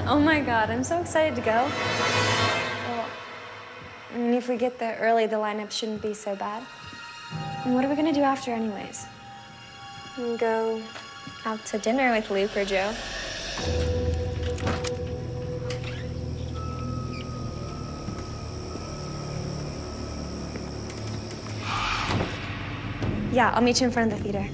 Oh my God, I'm so excited to go. Well, if we get there early, the lineup shouldn't be so bad. And what are we gonna do after anyways? Go out to dinner with Luke or Joe. Yeah, I'll meet you in front of the theater.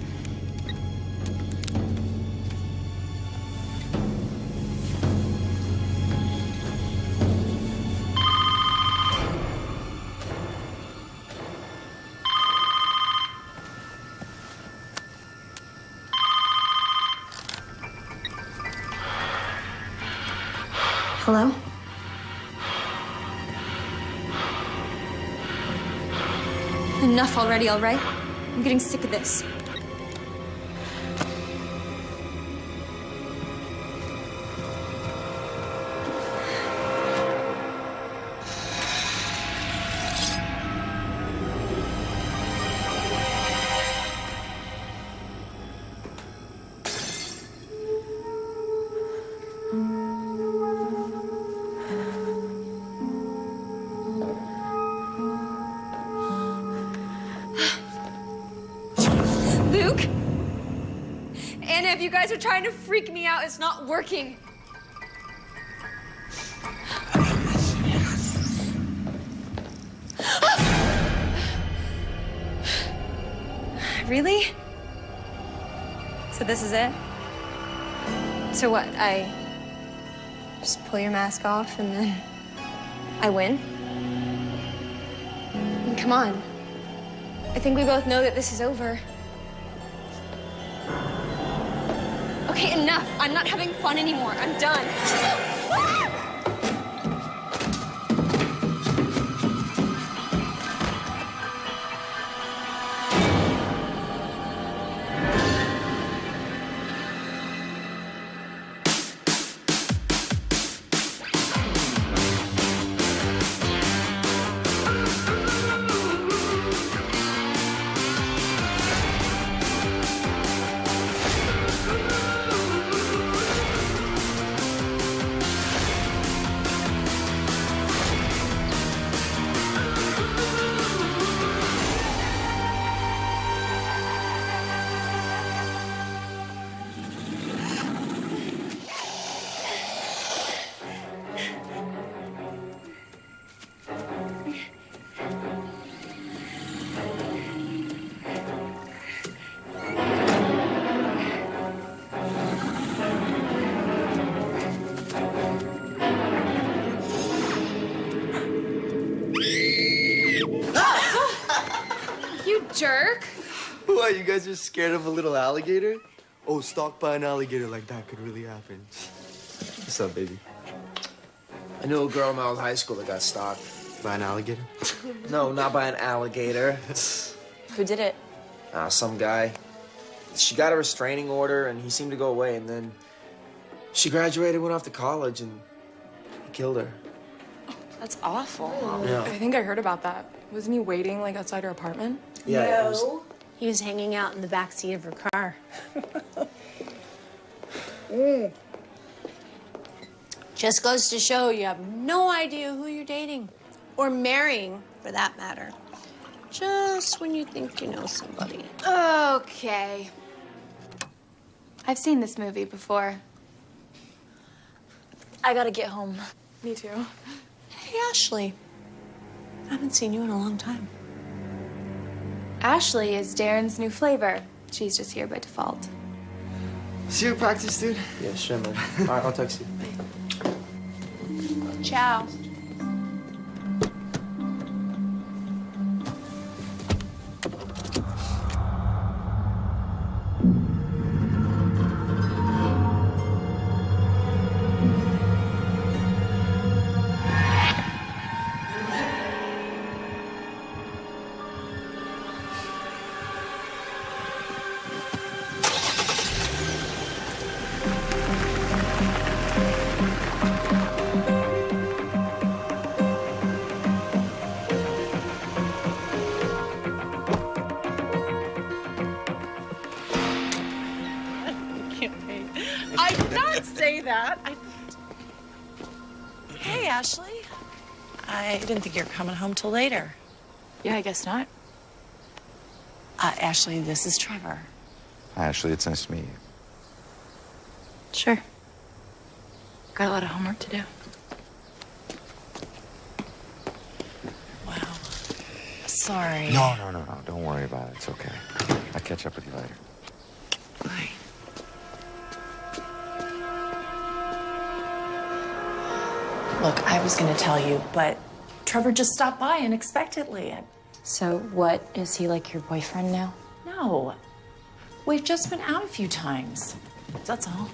Hello? Enough already, all right? I'm getting sick of this. Luke? Anna, if you guys are trying to freak me out, it's not working. Really? So this is it? So what, I just pull your mask off and then I win? I mean, come on. I think we both know that this is over. Okay, enough. I'm not having fun anymore. I'm done. Jerk. What, you guys are scared of a little alligator? Oh, stalked by an alligator like that could really happen. What's up, baby? I knew a girl in my old high school that got stalked. By an alligator? No, not by an alligator. Who did it? Some guy. She got a restraining order, and he seemed to go away, and then she graduated, went off to college, and he killed her. That's awful. Yeah. I think I heard about that. Wasn't he waiting, like, outside her apartment? Yeah. No, he was hanging out in the back seat of her car. Just goes to show you have no idea who you're dating. Or marrying, for that matter. Just when you think you know somebody. Okay. I've seen this movie before. I gotta get home. Me too. Hey, Ashley. I haven't seen you in a long time. Ashley is Darren's new flavor. She's just here by default. See you at practice, dude. Yeah, sure, man. All right, I'll text you. Ciao. did not say that. Hey, Ashley. I didn't think you were coming home till later. Yeah, I guess not. Ashley, this is Trevor. Hi, Ashley. It's nice to meet you. Sure. Got a lot of homework to do. Wow. Sorry. No. Don't worry about it. It's okay. I'll catch up with you later. Bye. Look, I was gonna tell you, but Trevor just stopped by unexpectedly. So what, is he like your boyfriend now? No. We've just been out a few times. That's all.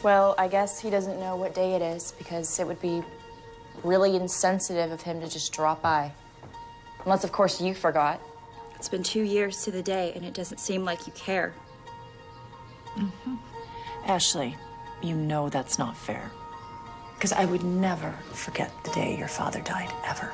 Well, I guess he doesn't know what day it is because it would be really insensitive of him to just drop by. Unless, of course, you forgot. It's been 2 years to the day, and it doesn't seem like you care. Ashley, you know that's not fair. Because I would never forget the day your father died, ever.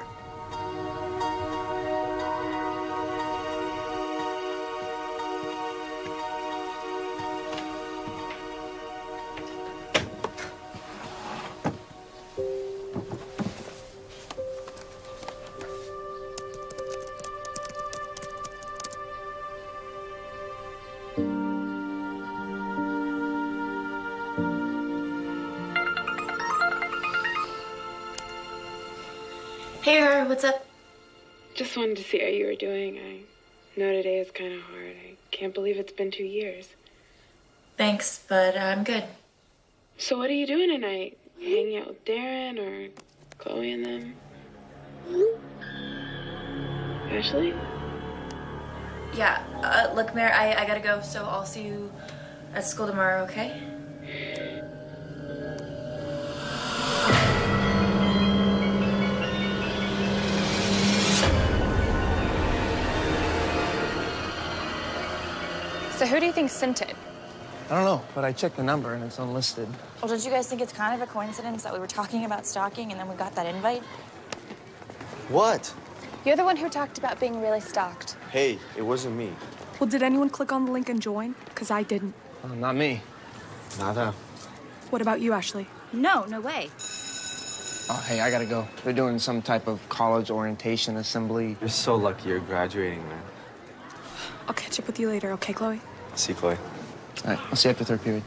Hey, her, what's up? Just wanted to see how you were doing. I know today is kind of hard. I can't believe it's been 2 years. Thanks, but I'm good. So what are you doing tonight? Hanging out with Darren or Chloe and them? Ashley? Yeah, look, Mare, I gotta go, so I'll see you at school tomorrow, okay? So who do you think sent it? I don't know, but I checked the number and it's unlisted. Well, don't you guys think it's kind of a coincidence that we were talking about stalking and then we got that invite? What? You're the one who talked about being really stalked. Hey, it wasn't me. Well, did anyone click on the link and join? Because I didn't. Not me. Nada. What about you, Ashley? No way. Oh, hey, I gotta go. They're doing some type of college orientation assembly. You're so lucky you're graduating, man. I'll catch up with you later, okay, Chloe? See, Chloe. All right, I'll see you after third period.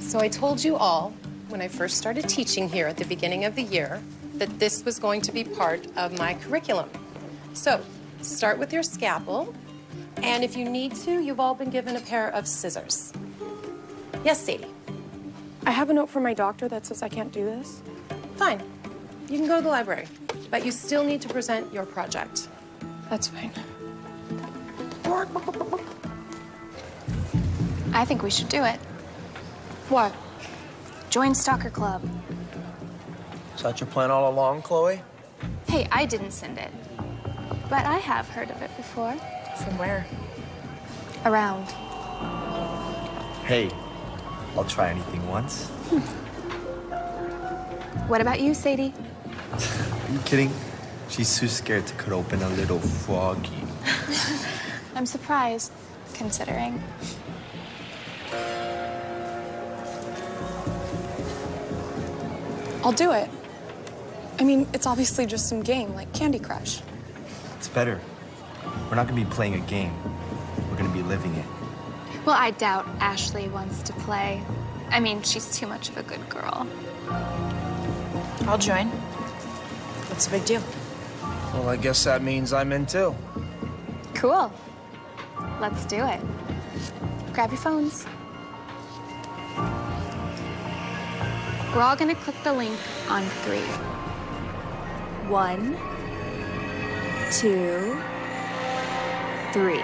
So I told you all when I first started teaching here at the beginning of the year that this was going to be part of my curriculum. So start with your scalpel, and if you need to, you've all been given a pair of scissors. Yes, Sadie? I have a note from my doctor that says I can't do this. Fine. You can go to the library, but you still need to present your project. That's fine. I think we should do it. What? Join Stalker Club. Is that your plan all along, Chloe? Hey, I didn't send it. But I have heard of it before. From where? Around. Hey, I'll try anything once. What about you, Sadie? Are you kidding? She's too scared to cut open a little froggy. I'm surprised, considering. I'll do it. I mean, it's obviously just some game, like Candy Crush. It's better. We're not gonna be playing a game. We're gonna be living it. Well, I doubt Ashley wants to play. I mean, she's too much of a good girl. I'll join. What's the big deal? Well, I guess that means I'm in too. Cool. Let's do it. Grab your phones. We're all gonna click the link on 3. 1, 2, 3.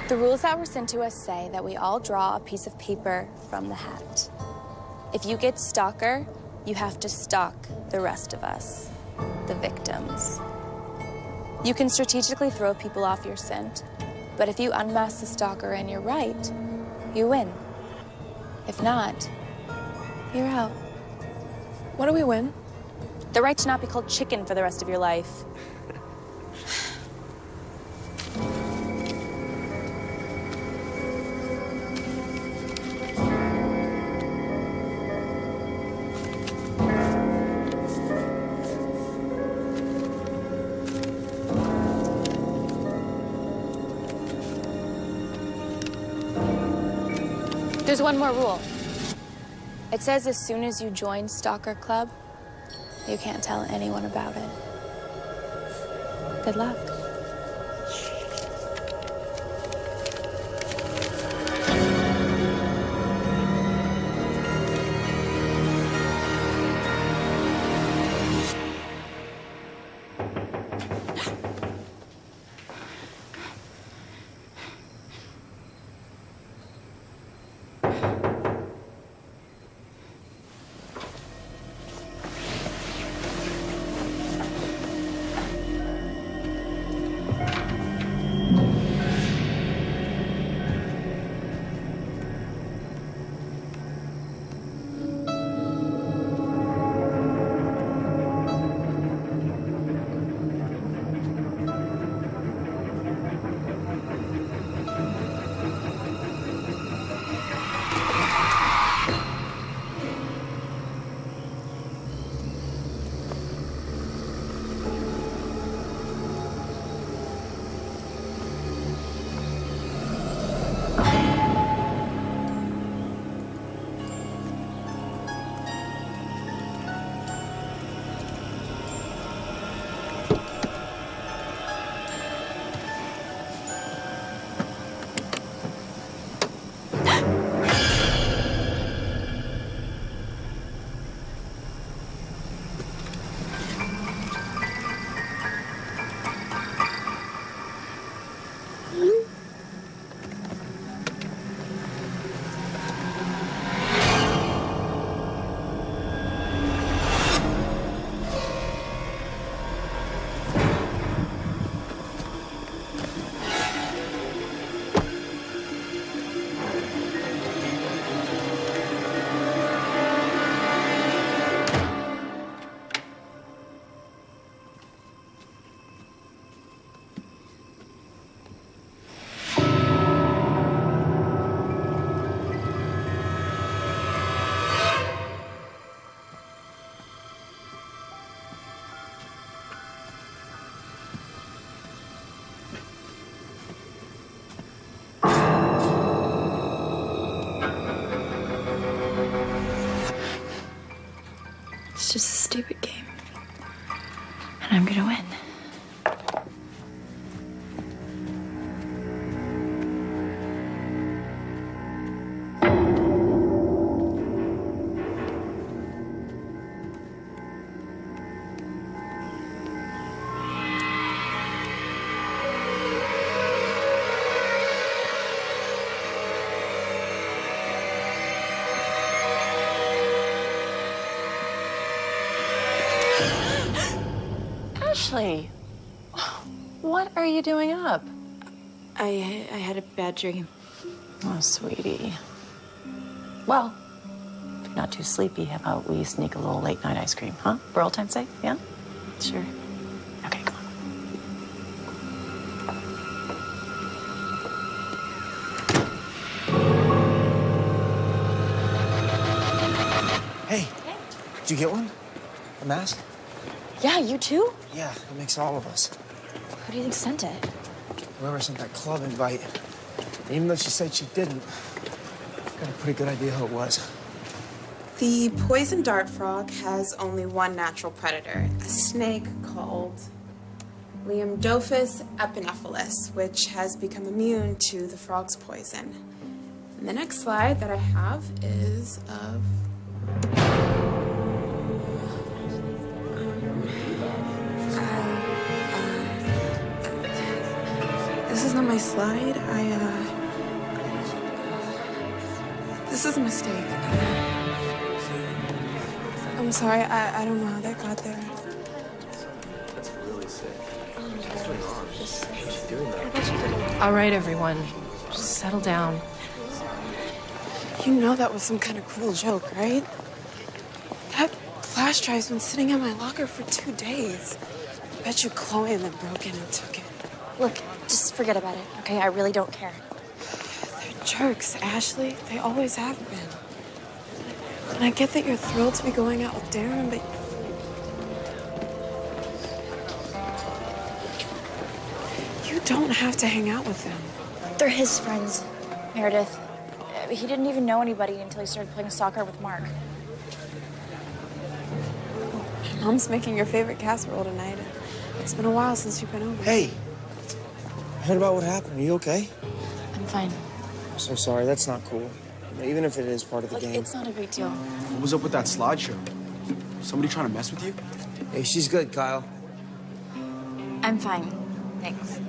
The rules that were sent to us say that we all draw a piece of paper from the hat. If you get Stalker, you have to stalk the rest of us, the victims. You can strategically throw people off your scent, but if you unmask the stalker and you're right, you win. If not, you're out. What do we win? The right to not be called chicken for the rest of your life. There's one more rule. It says as soon as you join Stalker Club, you can't tell anyone about it. Good luck. It's just a stupid game. And I'm gonna win. Ashley, what are you doing up? I had a bad dream. Oh, sweetie. Well, if you're not too sleepy, how about we sneak a little late night ice cream, huh? For old time's sake, yeah? Sure. Okay, come on. Hey, did you get one? A mask? Yeah, you too? Yeah, it makes all of us. Who do you think sent it? Whoever sent that club invite, even though she said she didn't, got a pretty good idea who it was. The poison dart frog has only one natural predator, a snake called Liamdophis epinephrylus, which has become immune to the frog's poison. And the next slide that I have is of... This is not my slide. This is a mistake. I'm sorry, I don't know how that got there. That's really sick. What's going on? She's doing that. All right, everyone, just settle down. You know that was some kind of cruel joke, right? That flash drive's been sitting in my locker for 2 days. I bet you Chloe and them broke in and took it. Look, just forget about it, okay? I really don't care. They're jerks, Ashley. They always have been. And I get that you're thrilled to be going out with Darren, but... you don't have to hang out with them. They're his friends, Meredith. He didn't even know anybody until he started playing soccer with Mark. Mom's making your favorite casserole tonight. It's been a while since you've been over. Hey, I heard about what happened. Are you okay? I'm fine. I'm so sorry. That's not cool. Even if it is part of the Look, game. it's not a big deal. What was up with that slideshow? Somebody trying to mess with you? Hey, she's good, Kyle. I'm fine. Thanks.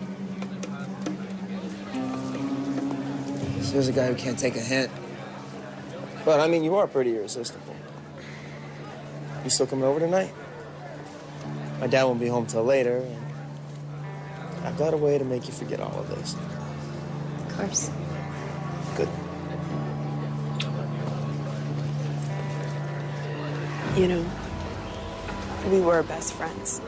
So there's a guy who can't take a hint. But, I mean, you are pretty irresistible. You still coming over tonight? My dad won't be home till later, and I've got a way to make you forget all of this. Of course. Good. You know, we were best friends.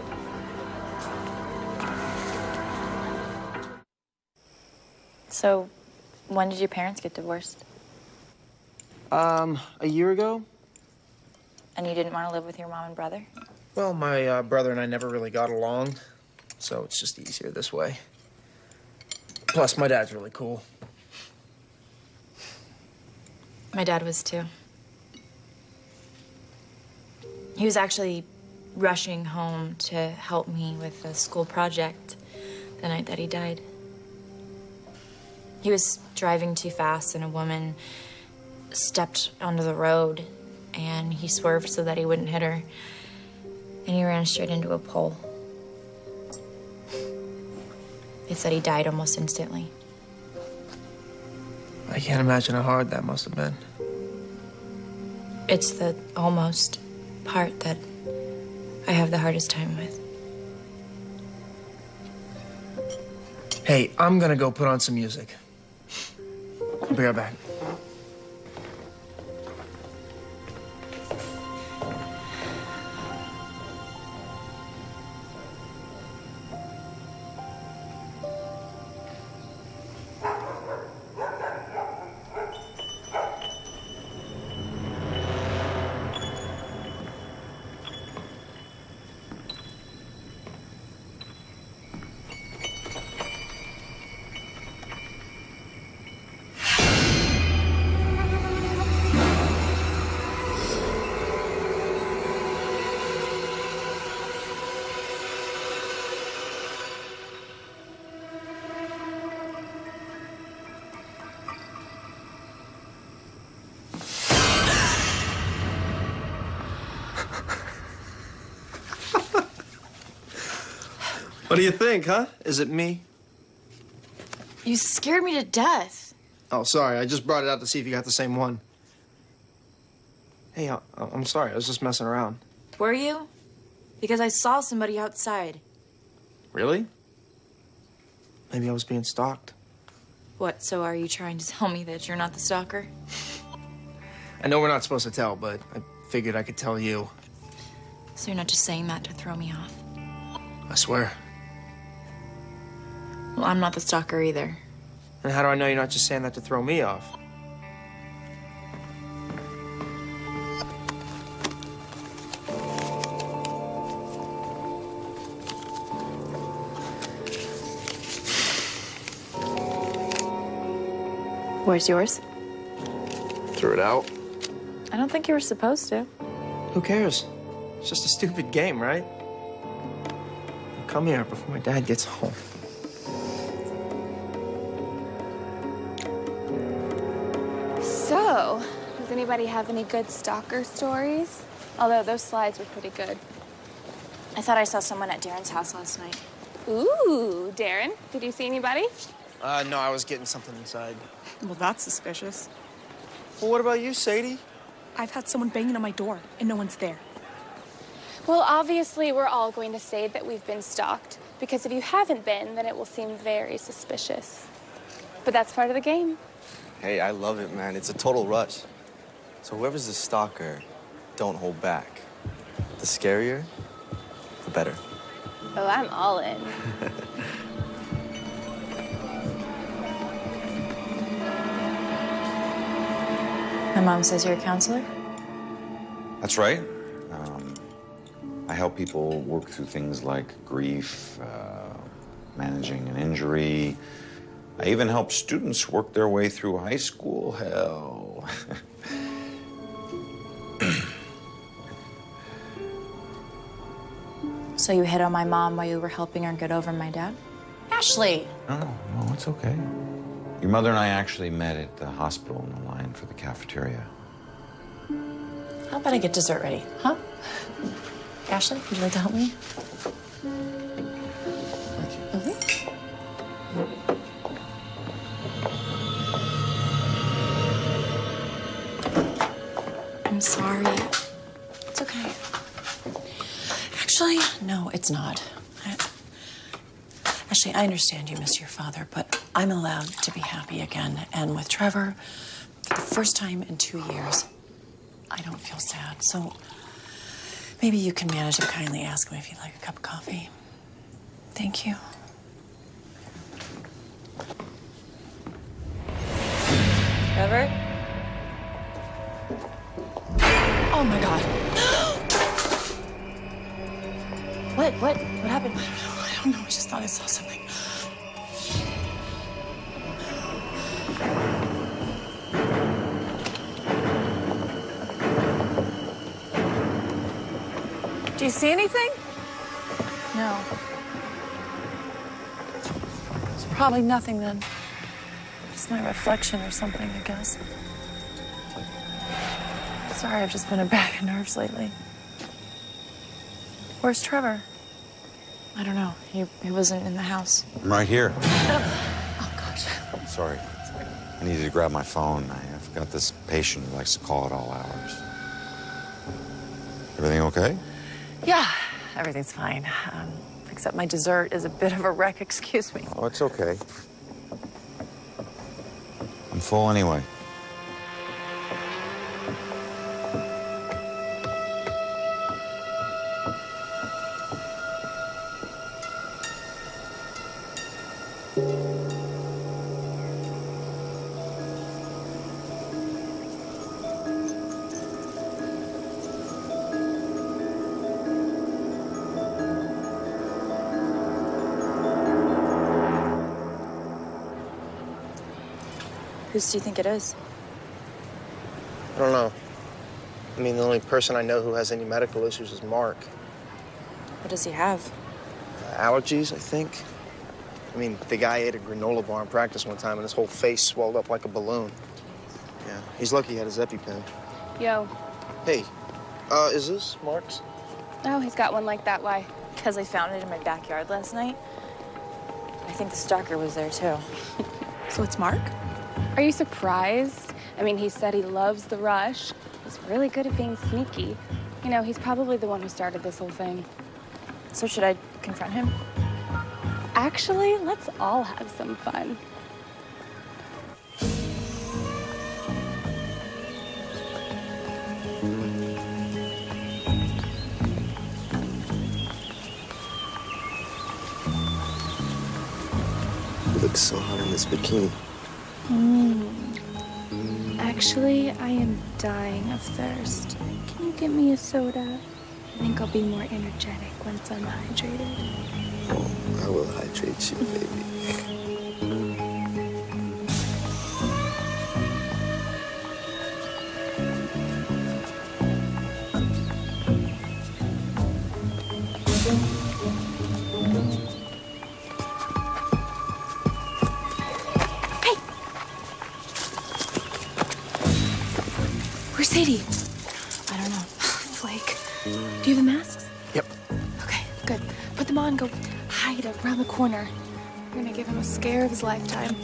So, when did your parents get divorced? A year ago? And you didn't want to live with your mom and brother? Well, my brother and I never really got along, so it's just easier this way. Plus, my dad's really cool. My dad was too. He was actually rushing home to help me with a school project the night that he died. He was driving too fast and a woman stepped onto the road and he swerved so that he wouldn't hit her. And he ran straight into a pole. They said he died almost instantly. I can't imagine how hard that must have been. It's the almost part that I have the hardest time with. Hey, I'm gonna go put on some music. I'll be right back. What do you think, huh? Is it me? You scared me to death. Oh, sorry. I just brought it out to see if you got the same one. Hey, I'm sorry. I was just messing around. Were you? Because I saw somebody outside. Really? Maybe I was being stalked. What, so are you trying to tell me that you're not the stalker? I know we're not supposed to tell, but I figured I could tell you. So you're not just saying that to throw me off? I swear. Well, I'm not the stalker either. And how do I know you're not just saying that to throw me off? Where's yours? Threw it out. I don't think you were supposed to. Who cares? It's just a stupid game, right? Come here before my dad gets home. So, does anybody have any good stalker stories? Although those slides were pretty good. I thought I saw someone at Darren's house last night. Ooh, Darren, did you see anybody? No, I was getting something inside. Well, that's suspicious. Well, what about you, Sadie? I've had someone banging on my door, and no one's there. Well, obviously, we're all going to say that we've been stalked, because if you haven't been, then it will seem very suspicious. But that's part of the game. Hey, I love it, man. It's a total rush. So whoever's the stalker, don't hold back. The scarier, the better. Oh, I'm all in. My mom says you're a counselor? That's right. I help people work through things like grief, managing an injury, I even help students work their way through high school. Hell. So you hit on my mom while you were helping her get over my dad? Ashley! No, it's okay. Your mother and I actually met at the hospital in the line for the cafeteria. How about I get dessert ready, huh? Ashley, would you like to help me? Thank you. I'm sorry. It's okay. Actually, no, it's not. Ashley, I understand you miss your father, but I'm allowed to be happy again. And with Trevor, for the first time in 2 years, I don't feel sad. So maybe you can manage to kindly ask him if he'd like a cup of coffee. Thank you. Trevor? Oh my God. What happened? I don't know. I just thought I saw something. Do you see anything? No. It's probably nothing then. Just my reflection or something, I guess. Sorry, I've just been a bag of nerves lately. Where's Trevor? I don't know. He wasn't in the house. I'm right here. Oh, gosh. Sorry. I needed to grab my phone. I've got this patient who likes to call at all hours. Everything okay? Yeah, everything's fine. Except my dessert is a bit of a wreck, excuse me. Oh, it's okay. I'm full anyway. Whose do you think it is? I don't know. I mean, the only person I know who has any medical issues is Mark. What does he have? Allergies, I think. I mean, the guy ate a granola bar in practice one time and his whole face swelled up like a balloon. Yeah, he's lucky he had his EpiPen. Yo. Hey, is this Mark's? Oh, he's got one like that. Why? Because I found it in my backyard last night. I think the stalker was there, too. So it's Mark? Are you surprised? I mean, he said he loves the rush. He's really good at being sneaky. You know, he's probably the one who started this whole thing. So should I confront him? Actually, let's all have some fun. You look so hot in this bikini. Actually, I am dying of thirst. Can you get me a soda? I think I'll be more energetic once I'm hydrated. Oh, I will hydrate you, baby. Where's Sadie? I don't know. Flake. Do you have the masks? Yep. Okay, good. Put them on, go hide around the corner. We're gonna give him a scare of his lifetime.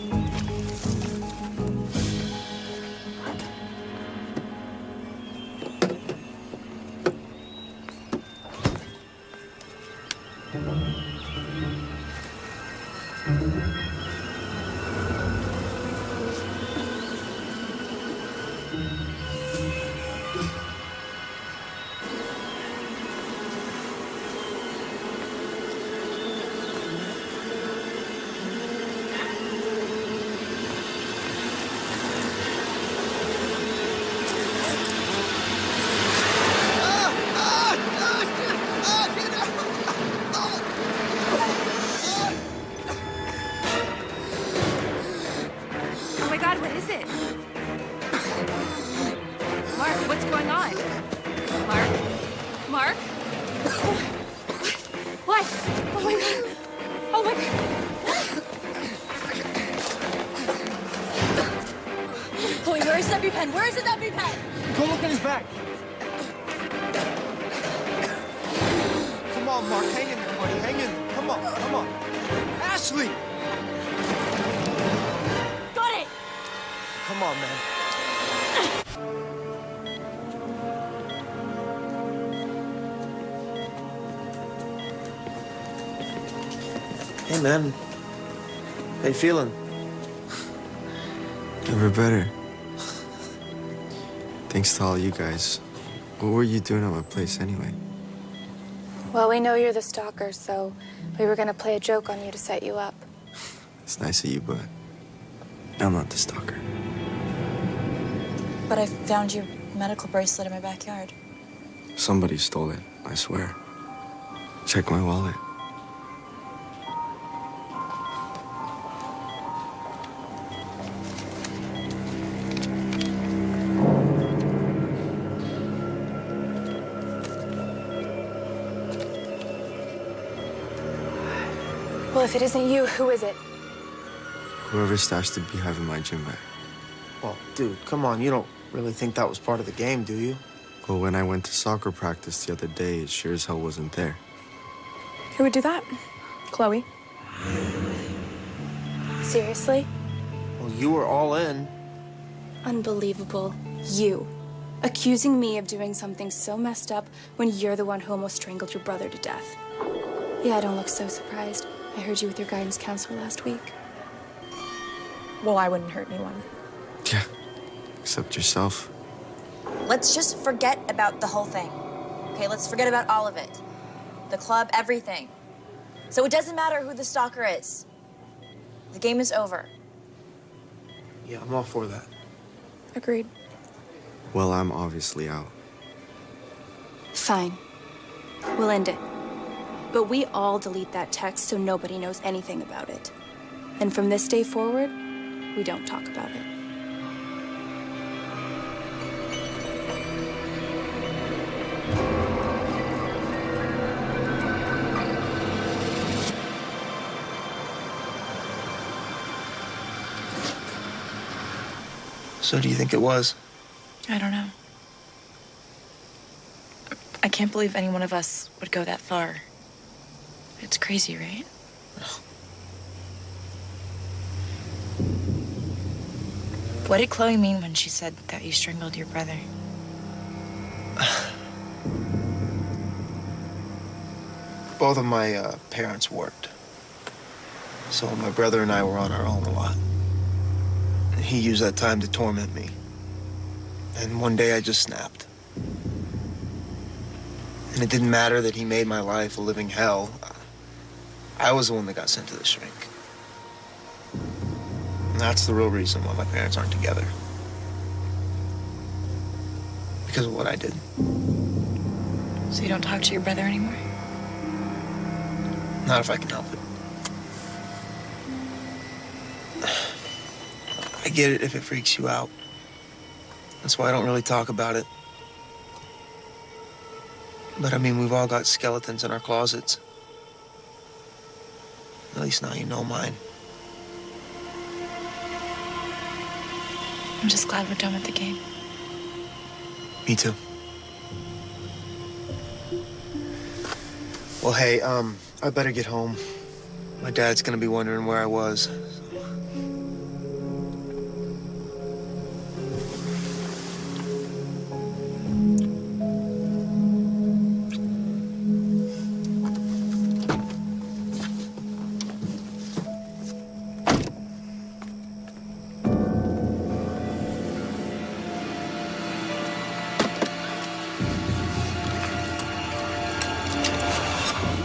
What is it? Mark, what's going on? Mark? Mark? What? Oh my God. Oh my God. Chloe, where's his EpiPen? Where's his EpiPen? Go look at his back. Come on, Mark. Hang in there, buddy. Hang in there. Come on. Come on. Ashley! Got it! Come on, man. Hey, man. How you feeling? Never better. Thanks to all you guys. What were you doing at my place anyway? Well, we know you're the stalker, so we were gonna play a joke on you to set you up. It's nice of you, but I'm not the stalker. But I found your medical bracelet in my backyard. Somebody stole it, I swear. Check my wallet. Well, if it isn't you, who is it? Whoever stashed the beehive in my gym bag. Well, dude, come on. You don't really think that was part of the game, do you? Well, when I went to soccer practice the other day, it sure as hell wasn't there. Who would do that? Chloe? Seriously? Well, you were all in. Unbelievable. You. Accusing me of doing something so messed up when you're the one who almost strangled your brother to death. Yeah, don't look so surprised. I heard you with your guidance counselor last week. Well, I wouldn't hurt anyone. Yeah, except yourself. Let's just forget about the whole thing. Okay, let's forget about all of it. The club, everything. So it doesn't matter who the stalker is. The game is over. Yeah, I'm all for that. Agreed. Well, I'm obviously out. Fine. We'll end it. But we all delete that text so nobody knows anything about it. And from this day forward, we don't talk about it. So do you think it was? I don't know. I can't believe any one of us would go that far. It's crazy, right? What did Chloe mean when she said that you strangled your brother? Both of my parents worked. So my brother and I were on our own a lot. He used that time to torment me. And one day I just snapped. And it didn't matter that he made my life a living hell. I was the one that got sent to the shrink. And that's the real reason why my parents aren't together. Because of what I did. So you don't talk to your brother anymore? Not if I can help it. I get it if it freaks you out. That's why I don't really talk about it. But I mean, we've all got skeletons in our closets. At least now you know mine. I'm just glad we're done with the game. Me too. Well, hey, I better get home. My dad's gonna be wondering where I was.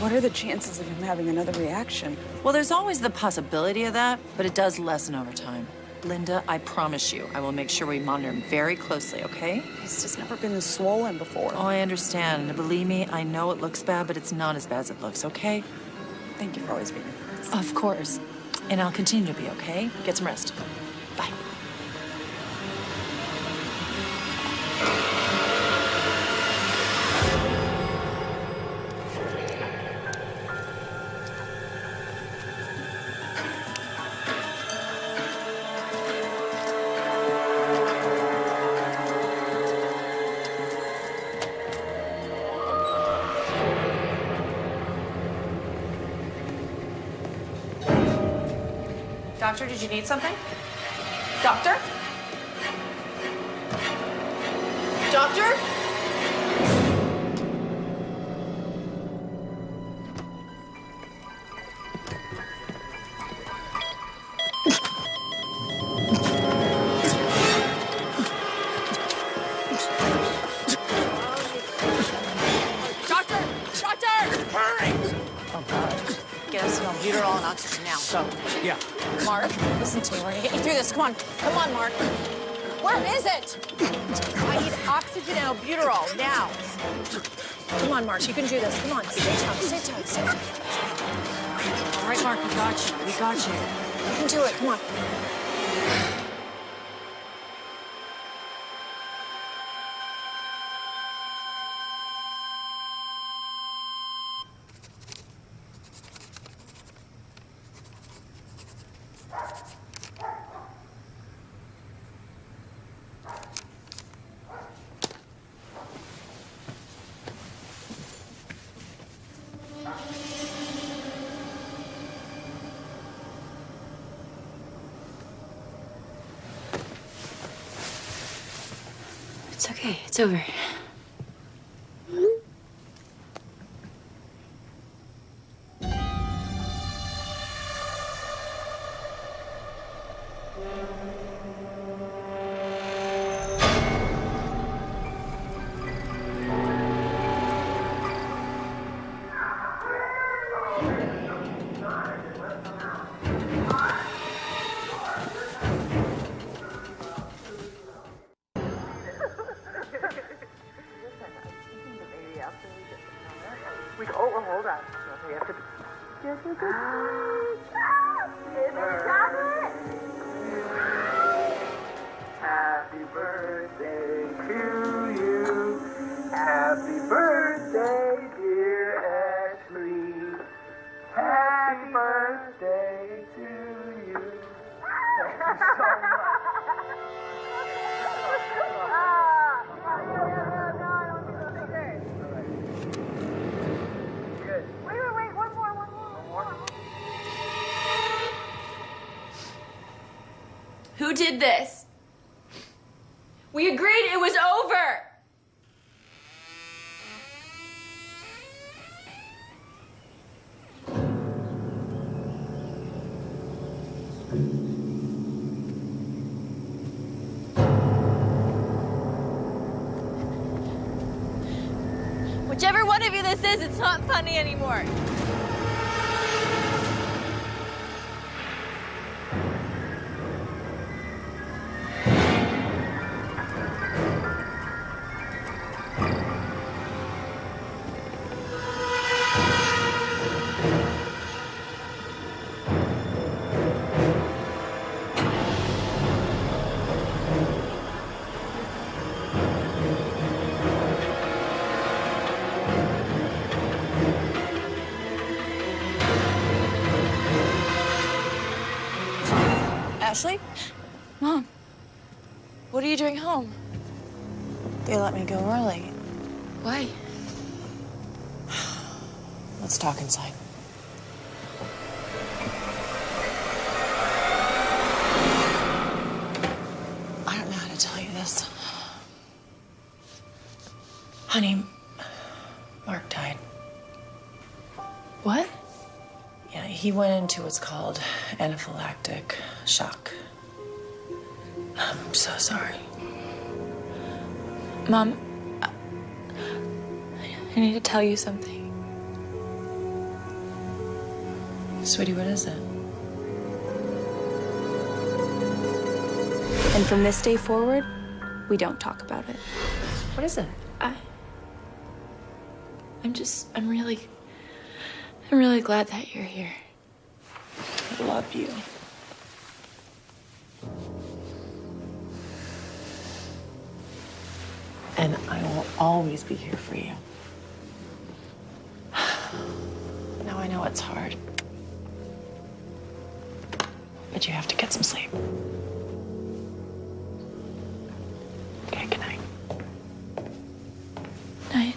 What are the chances of him having another reaction? Well, there's always the possibility of that, but it does lessen over time. Linda, I promise you, I will make sure we monitor him very closely, okay? He's just never been this swollen before. Oh, I understand. And believe me, I know it looks bad, but it's not as bad as it looks, okay? Thank you for always being with us. Of course. And I'll continue to be, okay? Get some rest. Bye. Doctor, did you need something? Doctor? Doctor? Get us some albuterol and oxygen now. So, yeah. Mark, listen to me. We're gonna get you through this. Come on. Come on, Mark. Where is it? I need oxygen and albuterol now. Come on, Mark. You can do this. Come on. Stay tight. Stay tight. Stay tight. All right, Mark. We got you. We got you. You can do it. Come on. It's okay. It's over. Hold on. You have to be... Happy birthday to you. Happy birthday, dear Ashley. Happy birthday to you. Thank you so Wait, one more. Who did this? We agreed it was over. Whichever one of you this is, it's not funny anymore. Ashley? Mom, what are you doing home? They let me go early. Why? Let's talk inside. I don't know how to tell you this. Honey, Mark died. What? Yeah, he went into what's called anaphylactic shock. I'm so sorry. Mom, I need to tell you something. Sweetie, what is it? And from this day forward, we don't talk about it. What is it? I'm really glad that you're here. I love you. And I will always be here for you. Now I know it's hard. But you have to get some sleep. Okay, good night. Night.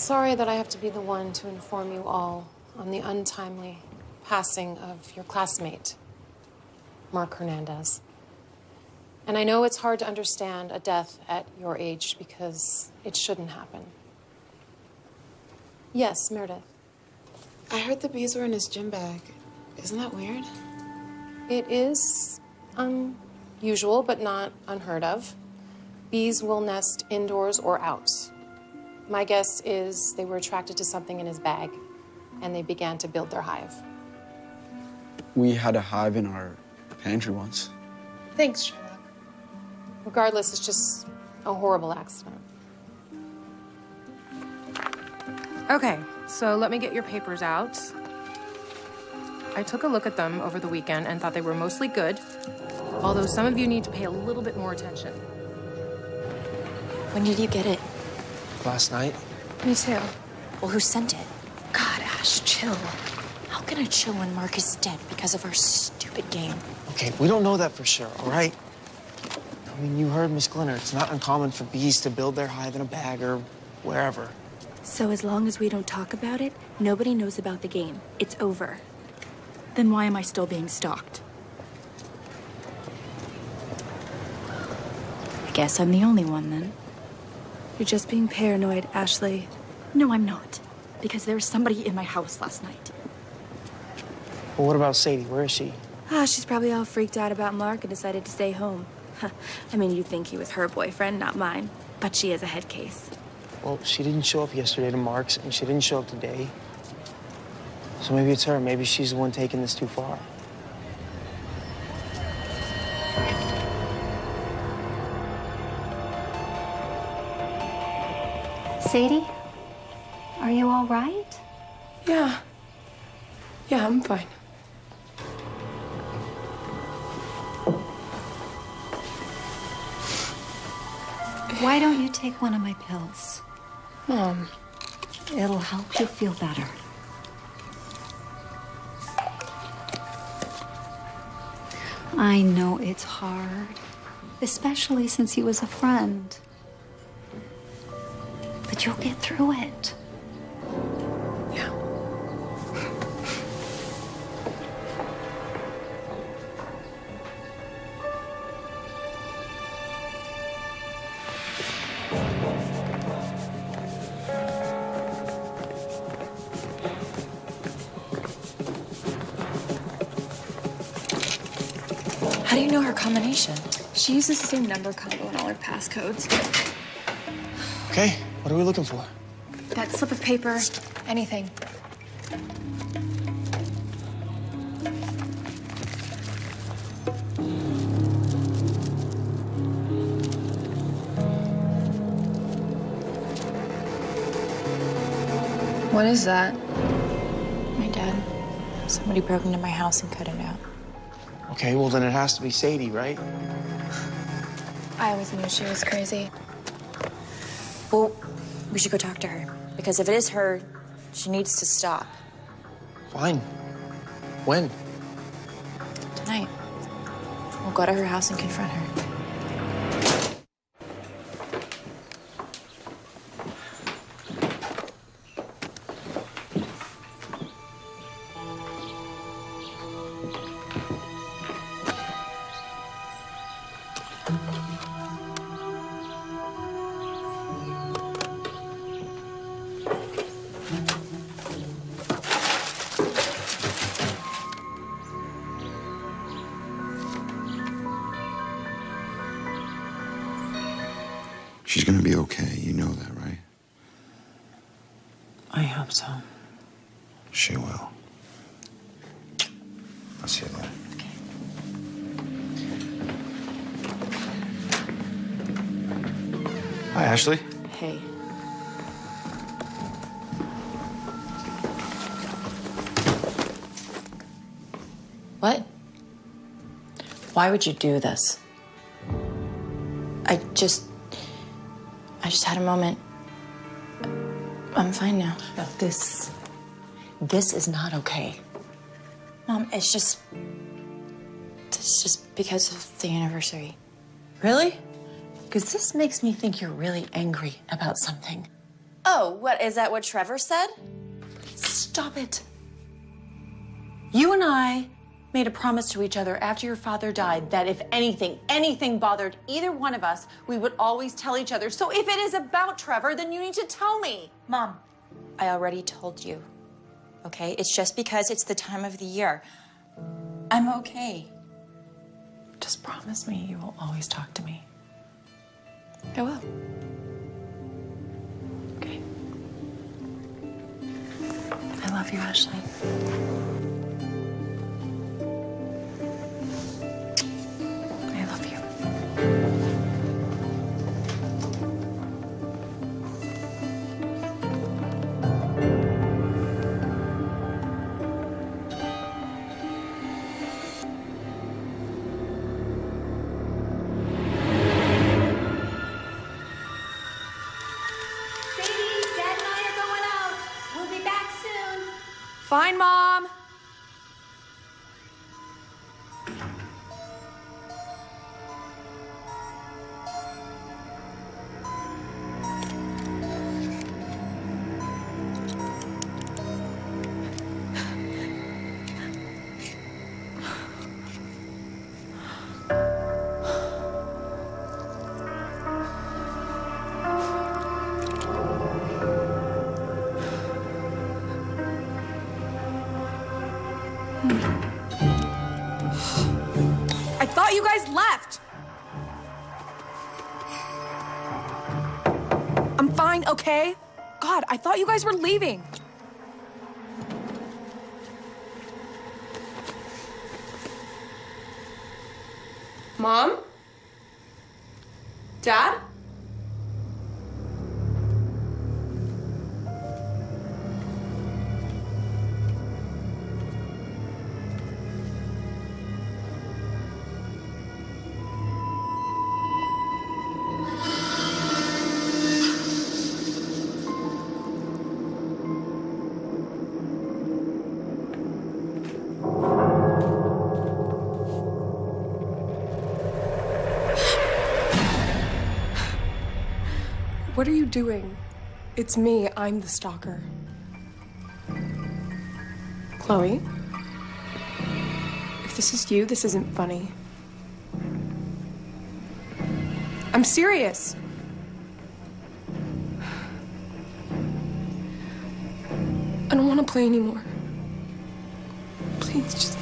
sorry that I have to be the one to inform you all on the untimely passing of your classmate, Mark Hernandez. And I know it's hard to understand a death at your age because it shouldn't happen. Yes, Meredith. I heard the bees were in his gym bag. Isn't that weird? It is unusual, but not unheard of. Bees will nest indoors or out. My guess is they were attracted to something in his bag, and they began to build their hive. We had a hive in our pantry once. Thanks, Sherlock. Regardless, it's just a horrible accident. Okay, so let me get your papers out. I took a look at them over the weekend and thought they were mostly good, although some of you need to pay a little bit more attention. When did you get it? Last night. Me too. Well, who sent it? God, Ash, chill. How can I chill when Mark is dead because of our stupid game? Okay, we don't know that for sure, all right? I mean, you heard Miss Glinner. It's not uncommon for bees to build their hive in a bag or wherever. So as long as we don't talk about it, nobody knows about the game. It's over. Then why am I still being stalked? I guess I'm the only one then. You're just being paranoid, Ashley. No, I'm not. Because there was somebody in my house last night. Well, what about Sadie? Where is she? She's probably all freaked out about Mark and decided to stay home. I mean, you'd think he was her boyfriend, not mine. But she is a head case. Well, she didn't show up yesterday to Mark's, and she didn't show up today. So maybe it's her. Maybe she's the one taking this too far. Sadie, are you all right? Yeah. Yeah, I'm fine. Why don't you take one of my pills? Mom. It'll help you feel better. I know it's hard, especially since he was a friend. But you'll get through it. Yeah. How do you know her combination? She uses the same number combo in all her passcodes. Okay, what are we looking for? That slip of paper, anything. What is that? My dad. Somebody broke into my house and cut it out. Okay, well then it has to be Sadie, right? I always knew she was crazy. Well, we should go talk to her. Because if it is her, she needs to stop. Fine. When? Tonight. We'll go to her house and confront her. She's gonna be okay. You know that, right? I hope so. She will. I'll see you later. Hi, Ashley. Hey. What? Why would you do this? I just had a moment. I'm fine now. No, this is not okay. Mom, it's just because of the anniversary. Really? Because this makes me think you're really angry about something. Oh, what, is that what Trevor said? Stop it. You and I made a promise to each other after your father died that if anything bothered either one of us, we would always tell each other. So if it is about Trevor, then you need to tell me. Mom, I already told you, okay? It's just because it's the time of the year. I'm okay. Just promise me you will always talk to me. I will. Okay. I love you, Ashley. I love you. Fine, Mom. I thought you guys left. I'm fine, okay? God, I thought you guys were leaving. Mom? Dad? What are you doing? It's me. I'm the stalker. Chloe? If this is you, this isn't funny. I'm serious. I don't want to play anymore. Please, just...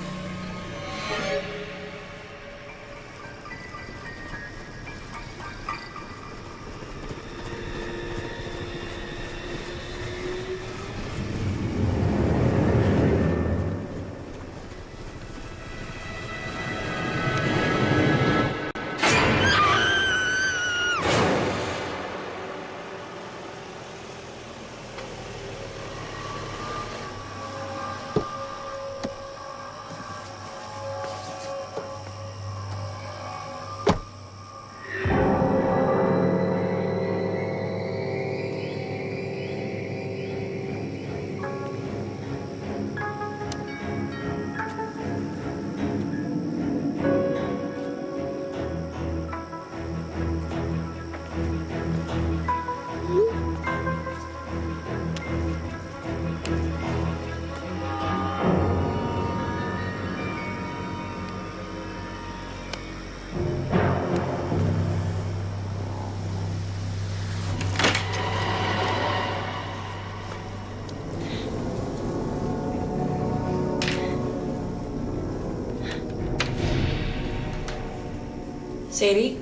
Sadie?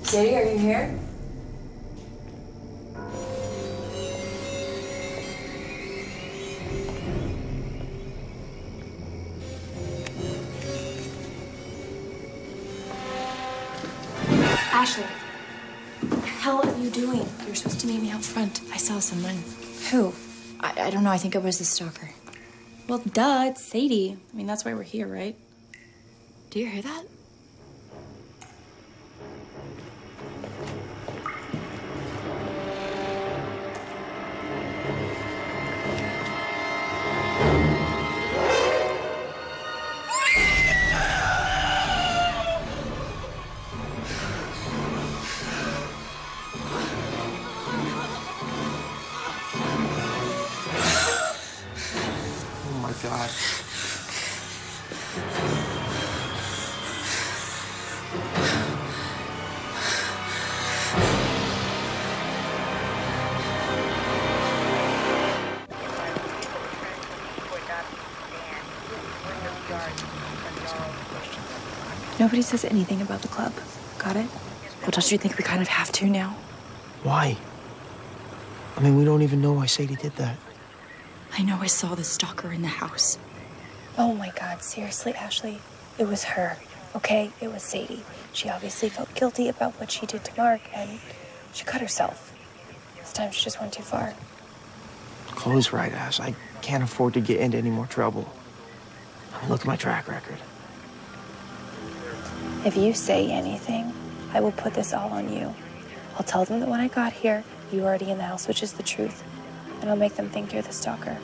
Sadie, are you here? Ashley, what the hell are you doing? You're supposed to meet me out front. I saw someone. Who? I don't know. I think it was the stalker. Well, duh, it's Sadie. I mean, that's why we're here, right? Do you hear that? Nobody says anything about the club. Got it? Well, don't you think we kind of have to now? Why? I mean, we don't even know why Sadie did that. I know I saw the stalker in the house. Oh my God, seriously, Ashley. It was her, okay? It was Sadie. She obviously felt guilty about what she did to Mark, and she cut herself. This time she just went too far. Chloe's right, Ash. I can't afford to get into any more trouble. I mean, look at my track record. If you say anything, I will put this all on you. I'll tell them that when I got here, you were already in the house, which is the truth. And I'll make them think you're the stalker.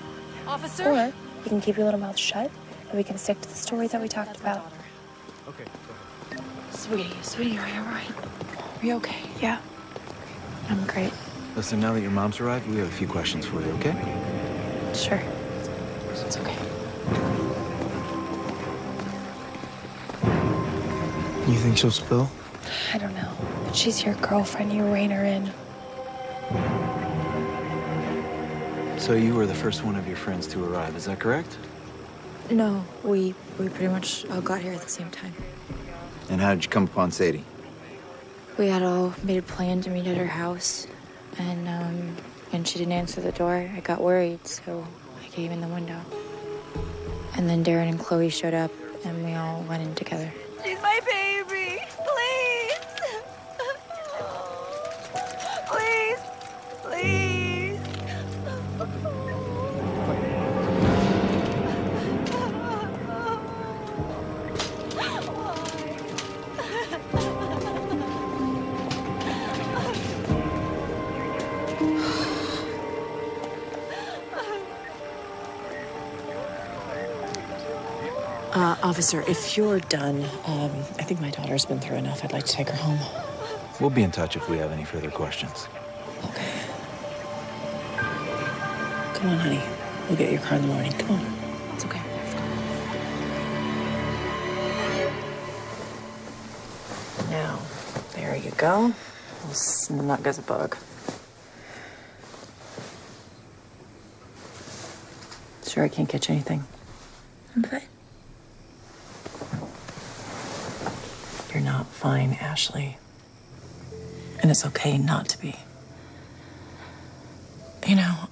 Officer? Or you can keep your little mouth shut, and we can stick to the story that we talked about. Okay. Sweetie, are you all right? Are you okay? Yeah. I'm great. Listen, now that your mom's arrived, we have a few questions for you, okay? Sure. It's okay. You think she'll spill? I don't know. But she's your girlfriend. You rein her in. So you were the first one of your friends to arrive, is that correct? No, we pretty much all got here at the same time. And how did you come upon Sadie? We had all made a plan to meet at her house, and she didn't answer the door. I got worried, so I came in the window. And then Darren and Chloe showed up, and we all went in together. She's my baby. Please. Please. Please. Officer, if you're done, I think my daughter's been through enough. I'd like to take her home. We'll be in touch if we have any further questions. Come on, honey. We'll get your car in the morning. Come on. It's okay. Now, there you go. Snug as a bug. Sure I can't catch anything? I'm fine. You're not fine, Ashley. And it's okay not to be. You know,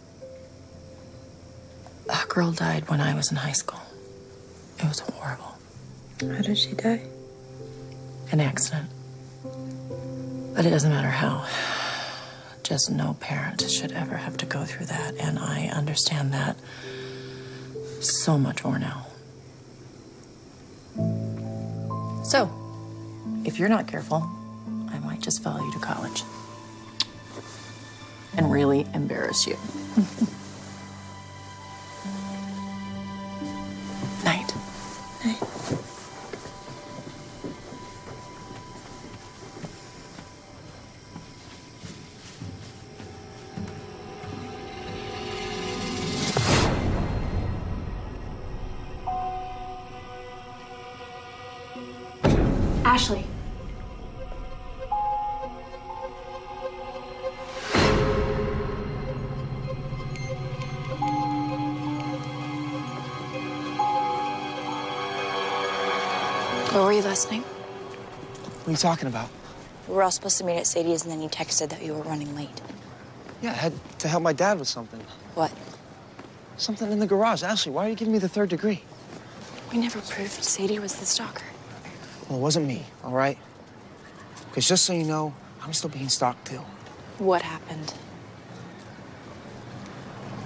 that girl died when I was in high school. It was horrible. How did she die? An accident. But it doesn't matter how. Just no parent should ever have to go through that. And I understand that so much more now. So, if you're not careful, I might just follow you to college. And really embarrass you. Night. Night. Ashley. What were you listening? What are you talking about? We were all supposed to meet at Sadie's, and then you texted that you were running late. Yeah, I had to help my dad with something. What? Something in the garage. Ashley, why are you giving me the third degree? We never proved Sadie was the stalker. Well, it wasn't me, all right? Because just so you know, I'm still being stalked, too. What happened?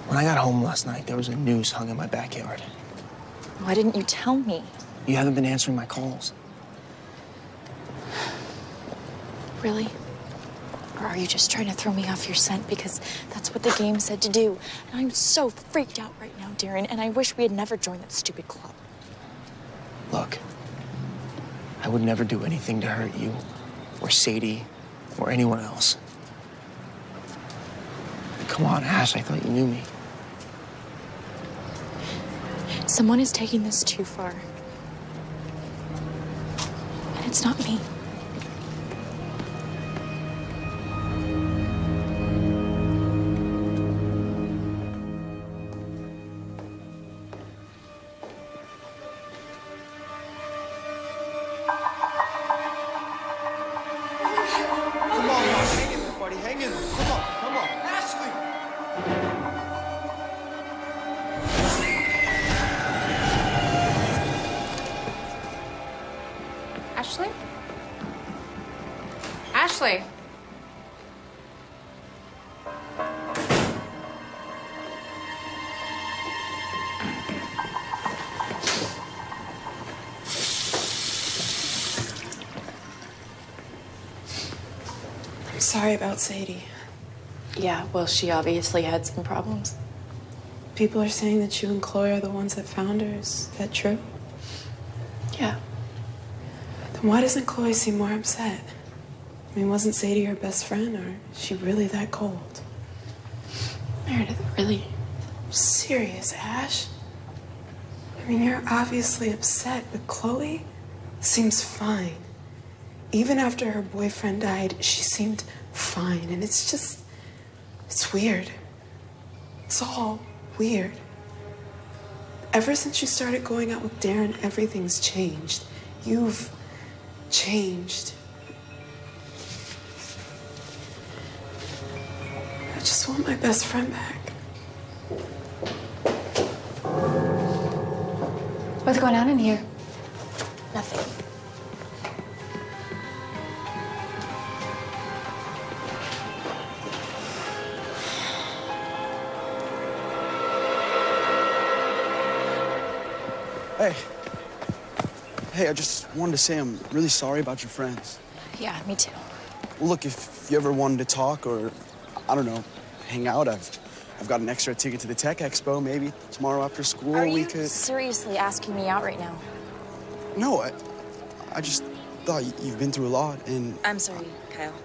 When I got home last night, there was a noose hung in my backyard. Why didn't you tell me? You haven't been answering my calls. Really? Or are you just trying to throw me off your scent because that's what the game said to do? And I'm so freaked out right now, Darren, and I wish we had never joined that stupid club. Look, I would never do anything to hurt you, or Sadie, or anyone else. Come on, Ash, I thought you knew me. Someone is taking this too far. And it's not me. buddy. Hang in there. Come on, come on. Ashley! Ashley? Ashley! I'm sorry about Sadie. Yeah, well, she obviously had some problems. People are saying that you and Chloe are the ones that found her. Is that true? Yeah. Then why doesn't Chloe seem more upset? I mean, wasn't Sadie her best friend, or is she really that cold? Meredith, really? I'm serious, Ash. I mean, you're obviously upset, but Chloe seems fine. Even after her boyfriend died, she seemed fine, and it's weird. It's all weird. Ever since you started going out with Darren, everything's changed. You've changed. I just want my best friend back. What's going on in here? Nothing. Hey. Hey, I just wanted to say I'm really sorry about your friends. Yeah, me too. Well, look, if you ever wanted to talk or, I don't know, hang out, I've got an extra ticket to the Tech Expo. Maybe tomorrow after school we could... Are you seriously asking me out right now? No, I just thought you've been through a lot, and... I'm sorry, Kyle.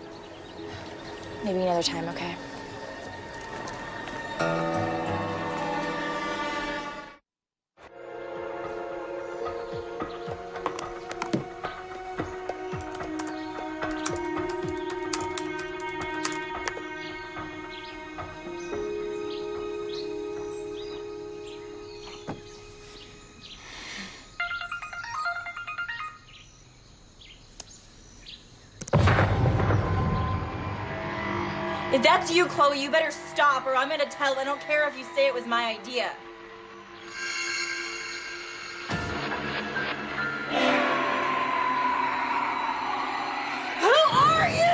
Maybe another time, okay? If that's you, Chloe, you better stop or I'm gonna tell. I don't care if you say it was my idea. Who are you?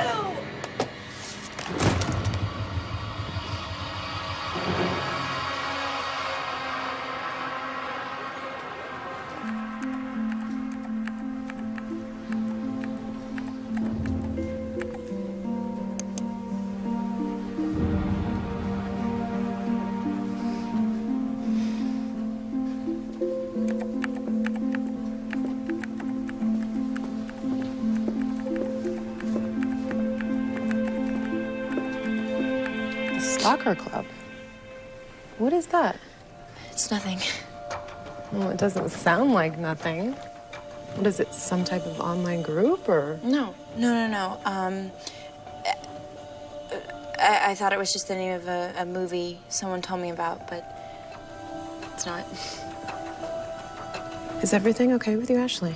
Stalker Club? What is that? It's nothing. Well, it doesn't sound like nothing. What is it, some type of online group, or? No. I thought it was just the name of a movie someone told me about, but it's not. Is everything okay with you, Ashley?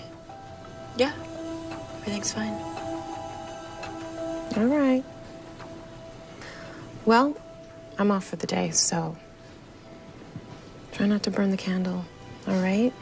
Yeah, everything's fine. All right. Well, I'm off for the day, so try not to burn the candle, all right?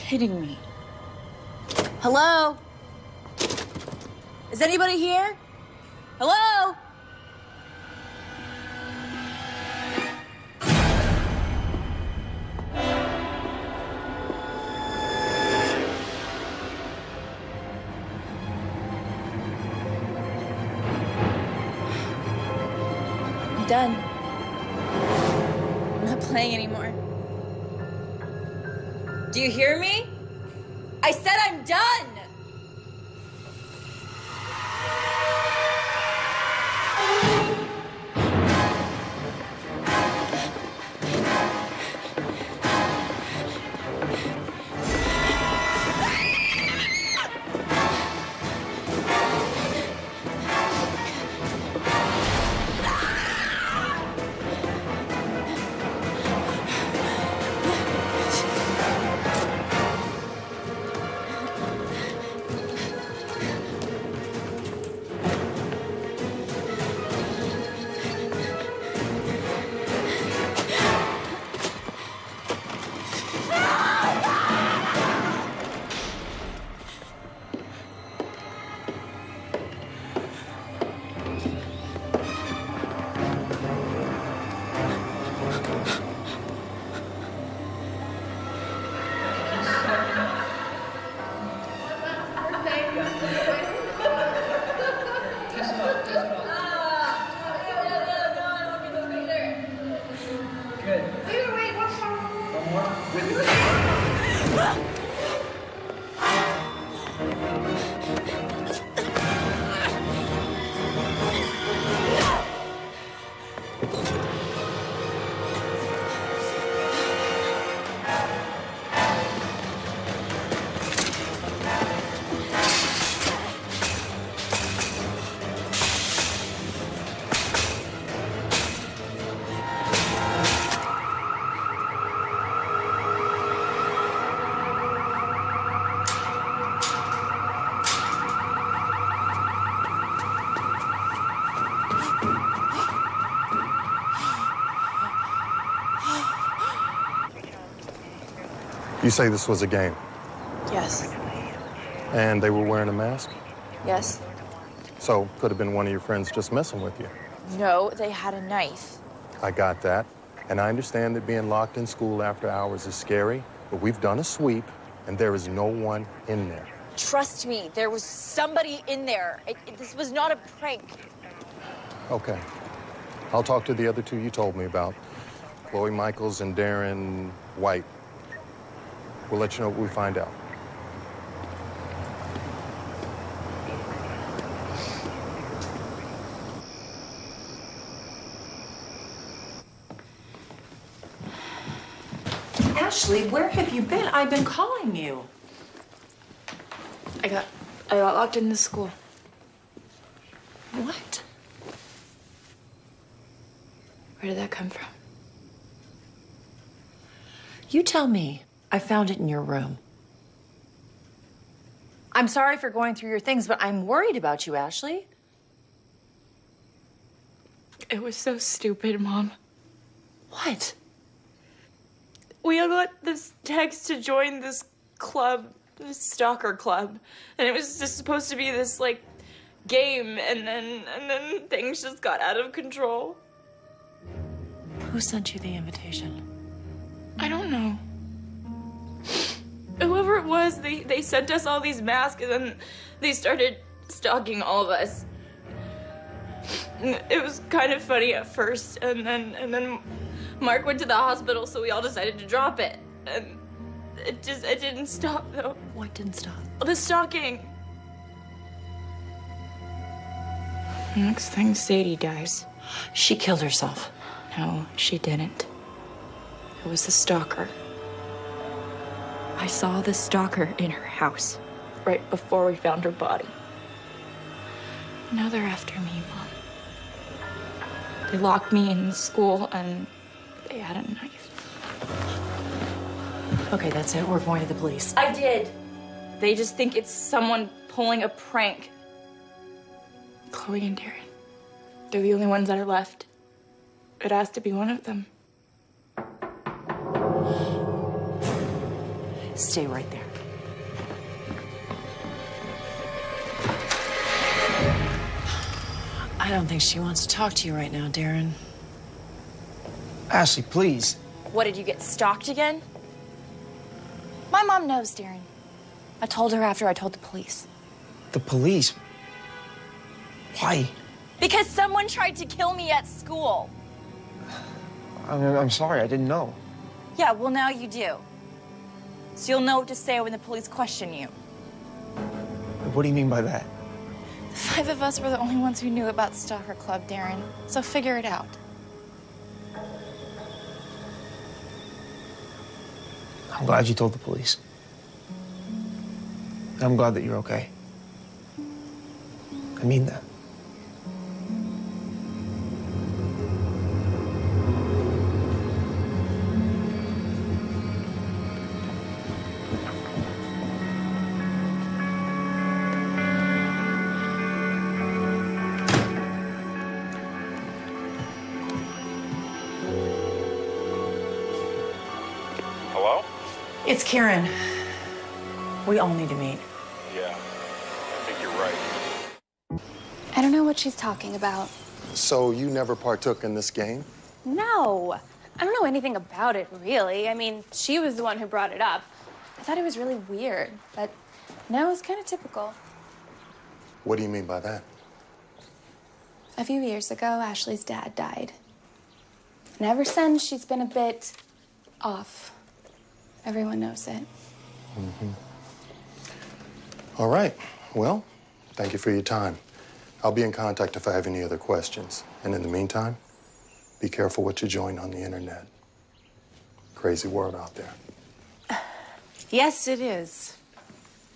kidding me. Hello? Is anybody here? Hello? I'm done. I'm not playing anymore. Do you hear me? I said I'm done! You say this was a game, Yes. and they were wearing a mask? Yes. So, could have been one of your friends just messing with you. No, they had a knife. I got that. And I understand that being locked in school after hours is scary, but we've done a sweep, and there is no one in there. Trust me, there was somebody in there. This was not a prank. Okay. I'll talk to the other two you told me about, Chloe Michaels and Darren White. We'll let you know what we find out. Ashley, where have you been? I've been calling you. I got locked into school. What? Where did that come from? You tell me. I found it in your room. I'm sorry for going through your things, but I'm worried about you, Ashley. It was so stupid, Mom. What? We all got this text to join this club, this Stalker club, and it was just supposed to be this like game, and then things just got out of control. Who sent you the invitation? I don't know. Whoever it was, they sent us all these masks, and then they started stalking all of us. It was kind of funny at first, and then Mark went to the hospital, so we all decided to drop it. And it didn't stop, though. What didn't stop? The stalking. Next thing, Sadie dies. She killed herself. No, she didn't. It was the stalker. I saw the stalker in her house right before we found her body. Now they're after me, Mom. They locked me in the school and they had a knife. Okay, that's it. We're going to the police. I did. They just think it's someone pulling a prank. Chloe and Darren. They're the only ones that are left. It has to be one of them. Stay right there. I don't think she wants to talk to you right now, Darren. Ashley, please. What, did you get stalked again? My mom knows, Darren. I told her after I told the police. The police? Why? Because someone tried to kill me at school. I'm sorry, I didn't know. Yeah, well, now you do. So you'll know what to say when the police question you. What do you mean by that? The 5 of us were the only ones who knew about Stalker Club, Darren. So figure it out. I'm glad you told the police. I'm glad that you're okay. I mean that. Hello? It's Karen. We all need to meet. Yeah, I think you're right. I don't know what she's talking about. So you never partook in this game? No. I don't know anything about it, really. I mean, she was the one who brought it up. I thought it was really weird, but no, it's kind of typical. What do you mean by that? A few years ago, Ashley's dad died. And ever since, she's been a bit off. Everyone knows it. Mm-hmm. All right. Well, thank you for your time. I'll be in contact if I have any other questions. And in the meantime, be careful what you join on the internet. Crazy world out there. Yes, it is.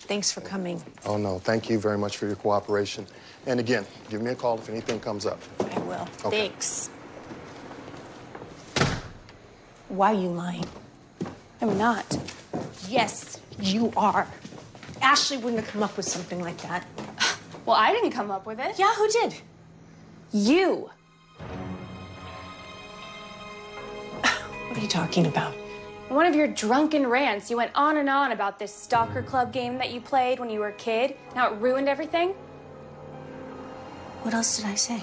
Thanks for coming. Oh, no. Thank you very much for your cooperation. And again, give me a call if anything comes up. I will. Okay. Thanks. Why are you lying? I'm not. Yes, you are. Ashley wouldn't have come up with something like that. Well, I didn't come up with it. Yeah, who did? You. What are you talking about? In one of your drunken rants, you went on and on about this Stalker Club game that you played when you were a kid. Now it ruined everything. What else did I say?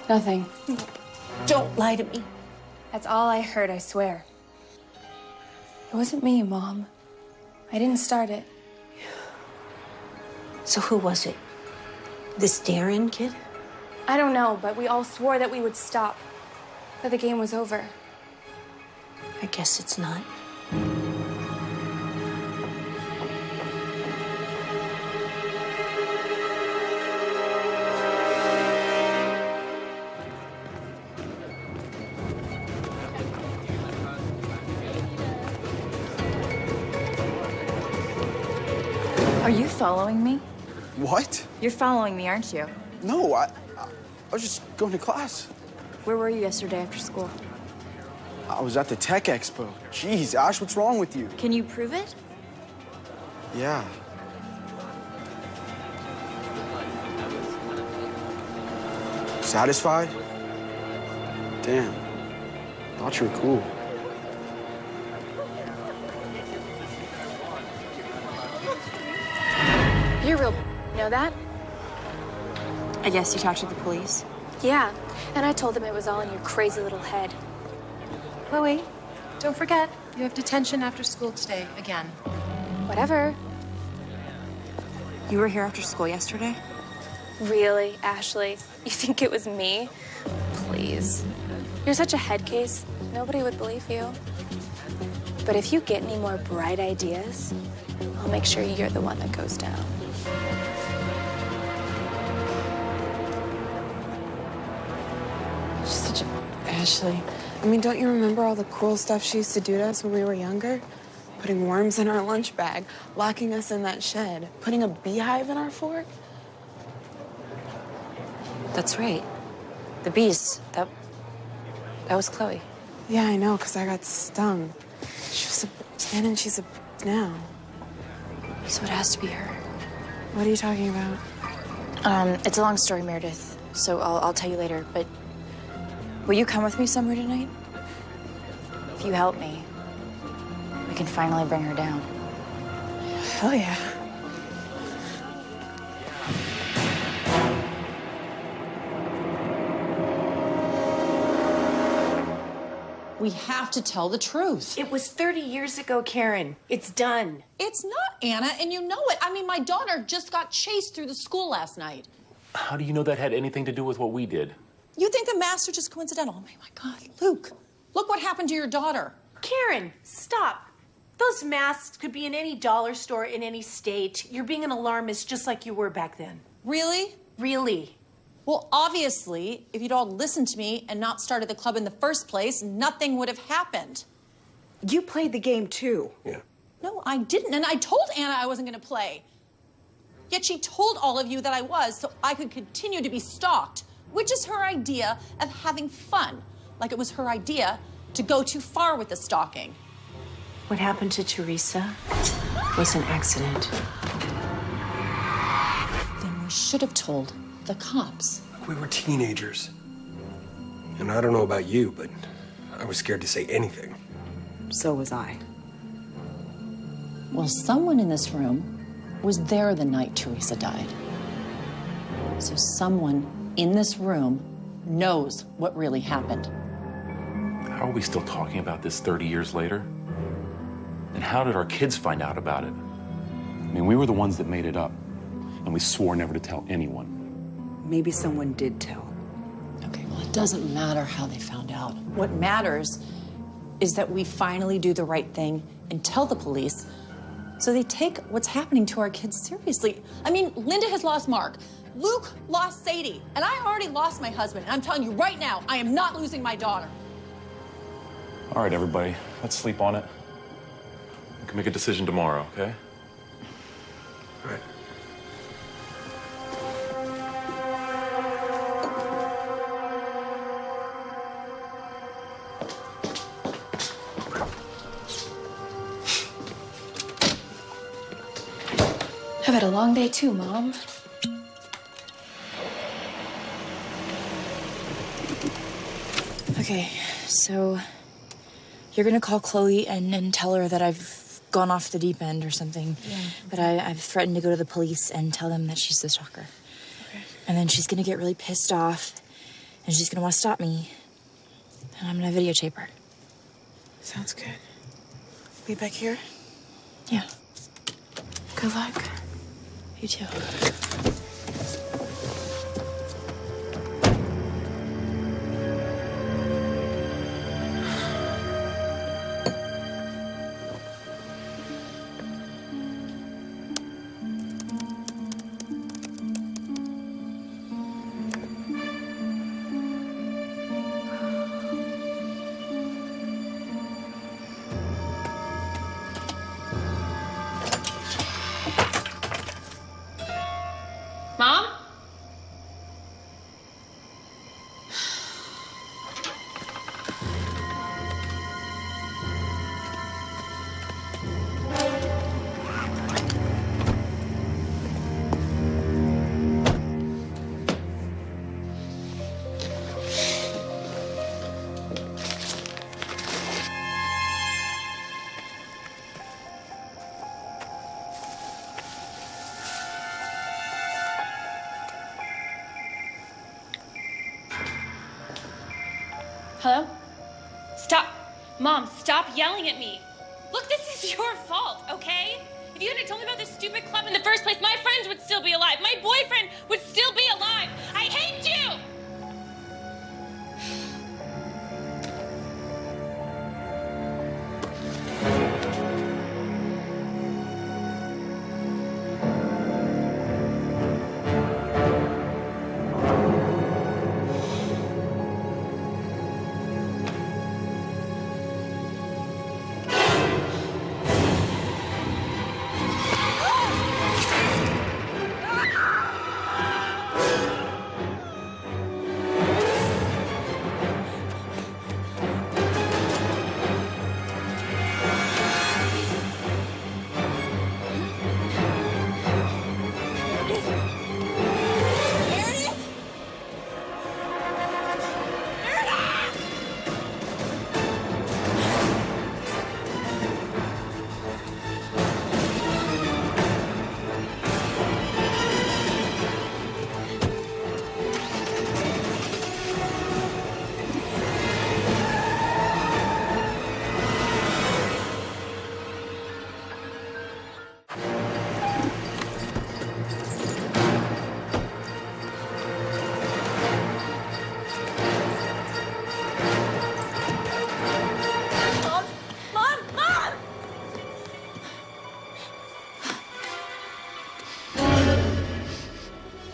Nothing. Don't lie to me. That's all I heard, I swear. It wasn't me, Mom. I didn't start it. So who was it? This Darren kid? I don't know, but we all swore that we would stop. That the game was over. I guess it's not. Are you following me? What? You're following me, aren't you? No, I was just going to class. Where were you yesterday after school? I was at the Tech Expo. Jeez, Ash, what's wrong with you? Can you prove it? Yeah. Satisfied? Damn. Thought you were cool. You're real, know that? I guess you talked to the police. Yeah, and I told them it was all in your crazy little head. Chloe, don't forget, you have detention after school today, again. Whatever. You were here after school yesterday? Really, Ashley? You think it was me? Please. You're such a head case. Nobody would believe you. But if you get any more bright ideas, I'll make sure you're the one that goes down. She's such a... Ashley. I mean, don't you remember all the cool stuff she used to do to us when we were younger? Putting worms in our lunch bag, locking us in that shed, putting a beehive in our fork? That's right. The bees. That was Chloe. Yeah, I know, because I got stung. She was a bitch then and she's a bitch now. So it has to be her. What are you talking about? It's a long story, Meredith, so I'll tell you later, but will you come with me somewhere tonight? If you help me, we can finally bring her down. Hell yeah. We have to tell the truth. It was 30 years ago, Karen. It's done. It's not, Anna, and you know it. I mean, my daughter just got chased through the school last night. How do you know that had anything to do with what we did? You think the masks are just coincidental? Oh, my God. Luke, look what happened to your daughter. Karen, stop. Those masks could be in any dollar store in any state. You're being an alarmist just like you were back then. Really? Really. Well, obviously, if you'd all listened to me and not started the club in the first place, nothing would have happened. You played the game, too. Yeah. No, I didn't, and I told Anna I wasn't going to play. Yet she told all of you that I was, so I could continue to be stalked, which is her idea of having fun, like it was her idea to go too far with the stalking. What happened to Teresa was an accident. Then we should have told the cops. We were teenagers. And I don't know about you, but I was scared to say anything. So was I. Well, someone in this room was there the night Teresa died. So someone in this room knows what really happened. How are we still talking about this 30 years later? And how did our kids find out about it? I mean, we were the ones that made it up, and we swore never to tell anyone. Maybe someone did tell. Okay, well, it doesn't matter how they found out. What matters is that we finally do the right thing and tell the police so they take what's happening to our kids seriously. I mean, Linda has lost Mark. Luke lost Sadie. And I already lost my husband. And I'm telling you right now, I am not losing my daughter. All right, everybody, let's sleep on it. We can make a decision tomorrow, okay? All right. I've had a long day too, Mom. Okay, so you're gonna call Chloe and tell her that I've gone off the deep end or something. Yeah. But I've threatened to go to the police and tell them that she's the stalker. Okay. And then she's gonna get really pissed off and she's gonna want to stop me. And I'm gonna videotape her. Sounds good. Be back here? Yeah. Good luck. You too. Mom? Hello? Stop. Mom, stop yelling at me. Look, this is your fault, okay? If you hadn't told me about this stupid club in the first place, my friends would still be alive. My boyfriend would still be alive. I hate you!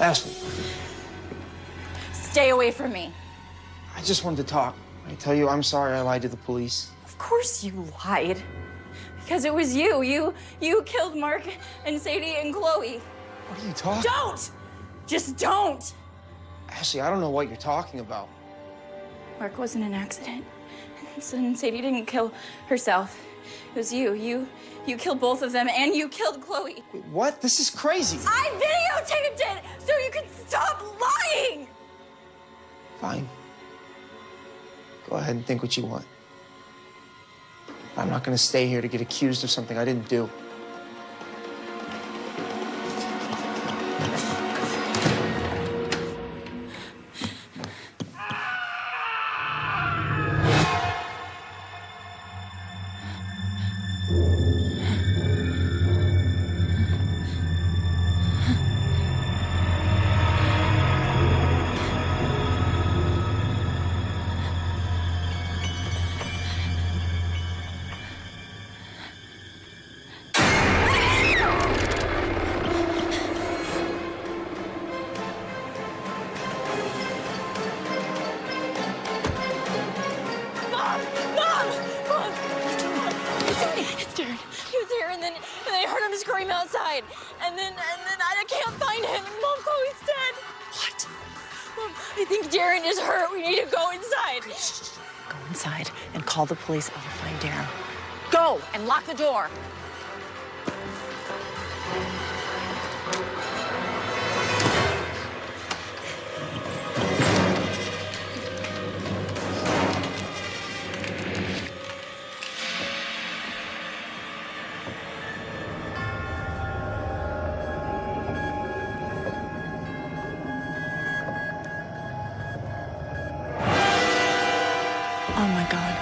Ashley, Stay away from me. I just wanted to talk. I tell you, I'm sorry I lied to the police. Of course you lied. Because it was you. You killed Mark and Sadie and Chloe. What are you talking? Don't! Just don't! Ashley, I don't know what you're talking about. Mark wasn't an accident. And Sadie didn't kill herself. It was you. You killed both of them, and you killed Chloe. Wait, what? This is crazy. I videotaped it so you can stop lying! Fine. Go ahead and think what you want. I'm not gonna stay here to get accused of something I didn't do. Scream outside, and then I can't find him, and Mom, Chloe's dead. What? Mom, I think Darren is hurt. We need to go inside. Go inside and call the police. I'll find Darren. Go and lock the door. Oh my God.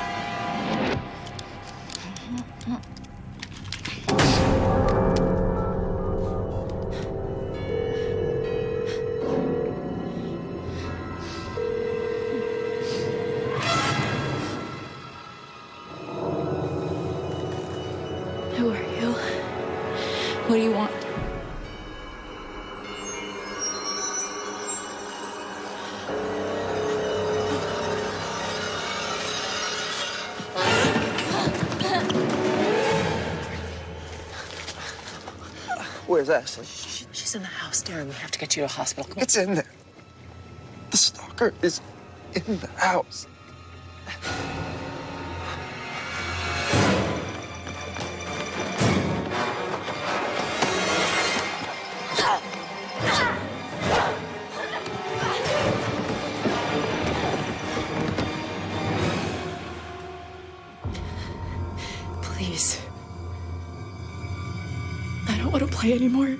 Who are you? What do you want? Where's Ashley? She's in the house, Darren. We have to get you to a hospital. Come on. It's in there. The stalker is in the house. Please. I don't want to play anymore.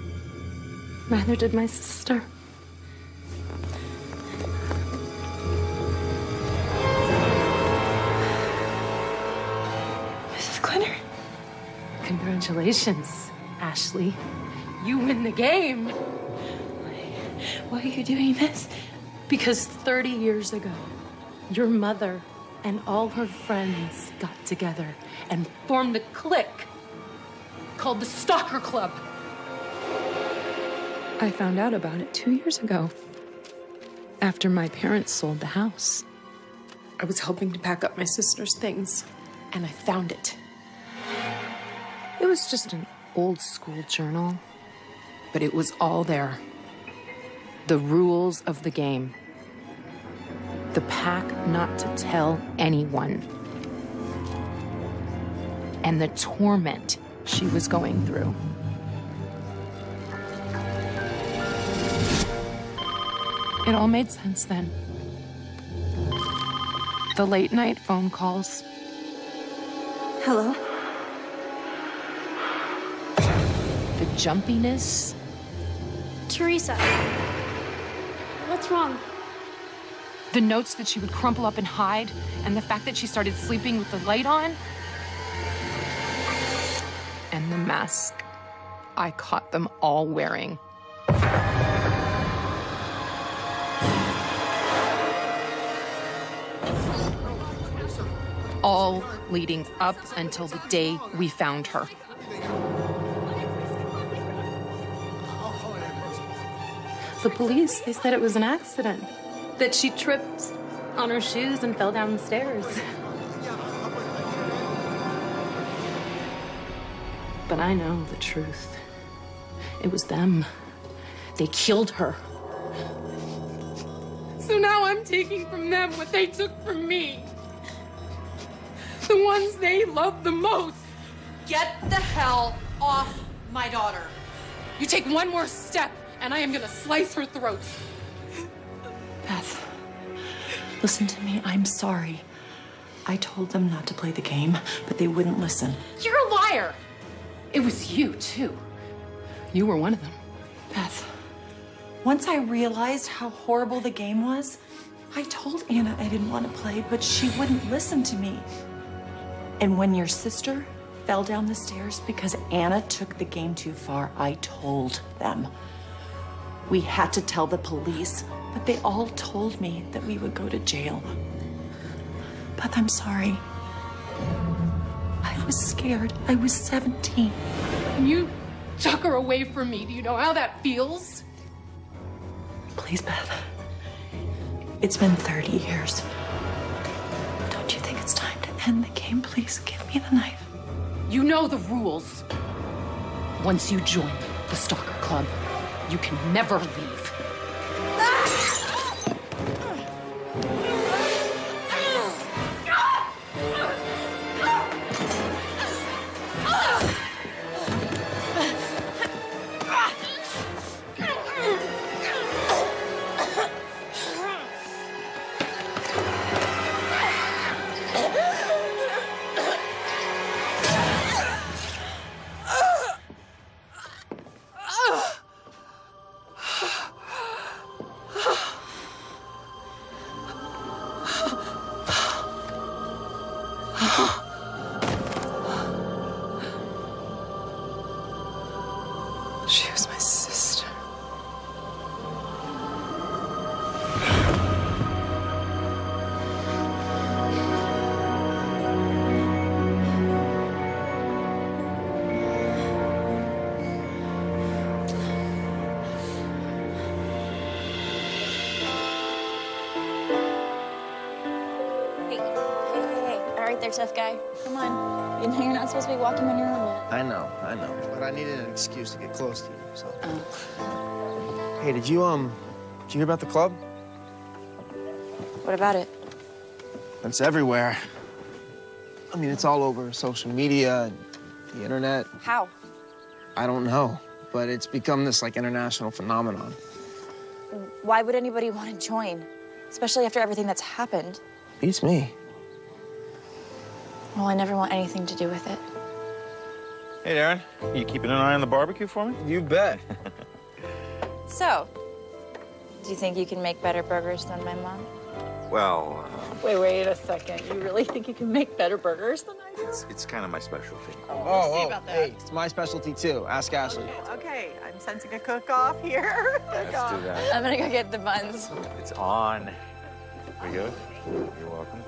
Neither did my sister. Mrs. Clinner. Congratulations, Ashley. You win the game. Why are you doing this? Because 30 years ago, your mother and all her friends got together and formed a clique called the Stalker Club. I found out about it 2 years ago, after my parents sold the house. I was helping to pack up my sister's things, and I found it. It was just an old school journal, but it was all there. The rules of the game. The pact not to tell anyone. And the torment she was going through. It all made sense then. The late night phone calls. Hello? The jumpiness. Teresa, what's wrong? The notes that she would crumple up and hide, and the fact that she started sleeping with the light on. And the mask I caught them all wearing. All leading up until the day we found her. The police, they said it was an accident. That she tripped on her shoes and fell down the stairs. But I know the truth. It was them. They killed her. So now I'm taking from them what they took from me. The ones they loved the most. Get the hell off my daughter. You take one more step, and I am gonna slice her throat. Beth, listen to me. I'm sorry. I told them not to play the game, but they wouldn't listen. You're a liar. It was you, too. You were one of them. Beth, once I realized how horrible the game was, I told Anna I didn't want to play, but she wouldn't listen to me. And when your sister fell down the stairs because Anna took the game too far, I told them. We had to tell the police, but they all told me that we would go to jail. Beth, I'm sorry. I was scared. I was 17. And you took her away from me. Do you know how that feels? Please, Beth. It's been 30 years. Don't you think it's time to end the game? Please give me the knife. You know the rules. Once you join the Stalker Club, you can never leave. She was my sister. Hey. All right there, tough guy. Come on. You know you're not supposed to be walking on your own yet. I know. But I needed an excuse to get close to you, so. Hey, did you hear about the club? What about it? It's everywhere. I mean, it's all over social media and the internet. How? I don't know, but it's become this, like, international phenomenon. Why would anybody want to join? Especially after everything that's happened. Beats me. Well, I never want anything to do with it. Hey, Darren, you keeping an eye on the barbecue for me? You bet. So, do you think you can make better burgers than my mom? Well, Wait a second. You really think you can make better burgers than I do? it's kind of my specialty. Oh, see about that. Hey, it's my specialty, too. Ask Ashley. Okay, I'm sensing a cook-off here. Let's do that. I'm gonna go get the buns. It's on. Here you go. You're welcome.